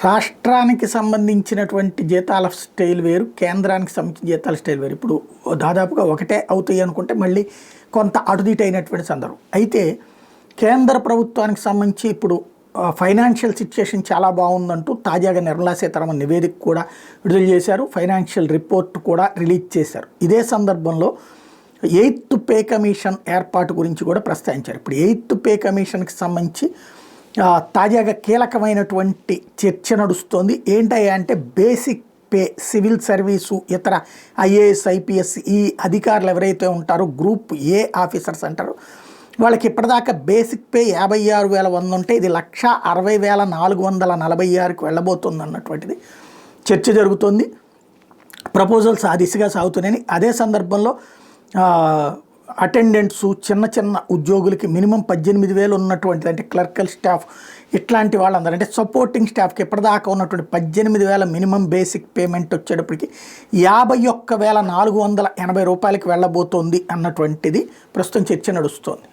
రాష్ట్రానికి సంబంధించినటువంటి జీతాల స్టైల్ వేరు, కేంద్రానికి సంబంధించిన జీతాల స్టైల్ వేరు. ఇప్పుడు దాదాపుగా ఒకటే అవుతాయి అనుకుంటే మళ్ళీ కొంత అటుదిటు అయినటువంటి సందర్భం. అయితే కేంద్ర ప్రభుత్వానికి సంబంధించి ఇప్పుడు ఫైనాన్షియల్ సిచ్యుయేషన్ చాలా బాగుందంటూ తాజాగా నిర్మలా సీతారామన్ నివేదిక కూడా విడుదల చేశారు. ఫైనాన్షియల్ రిపోర్ట్ కూడా రిలీజ్ చేశారు. ఇదే సందర్భంలో 8th పే కమిషన్ ఏర్పాటు గురించి కూడా ప్రస్తావించారు. ఇప్పుడు 8th పే కమిషన్కి సంబంధించి తాజాగా కీలకమైనటువంటి చర్చ నడుస్తోంది. ఏంటయ్యా అంటే బేసిక్ పే, సివిల్ సర్వీసు, ఇతర ఐఏఎస్ ఐపీఎస్ ఈ అధికారులు ఎవరైతే ఉంటారో గ్రూప్ ఏ ఆఫీసర్స్ అంటారో వాళ్ళకి ఇప్పటిదాకా బేసిక్ పే 56,100 ఉంటే ఇది 1,60,446కి వెళ్ళబోతుంది అన్నటువంటిది చర్చ జరుగుతోంది. ప్రపోజల్స్ ఆ దిశగా సాగుతున్నాయని. అదే సందర్భంలో అటెండెంట్సు, చిన్న చిన్న ఉద్యోగులకి మినిమం 18,000 ఉన్నటువంటి అంటే క్లర్కల్ స్టాఫ్ ఇట్లాంటి వాళ్ళందరూ అంటే సపోర్టింగ్ స్టాఫ్కి ఇప్పటిదాకా ఉన్నటువంటి 18,000 మినిమం బేసిక్ పేమెంట్ వచ్చేటప్పటికి 51,480 రూపాయలకి వెళ్ళబోతోంది అన్నటువంటిది ప్రస్తుతం చర్చ నడుస్తోంది.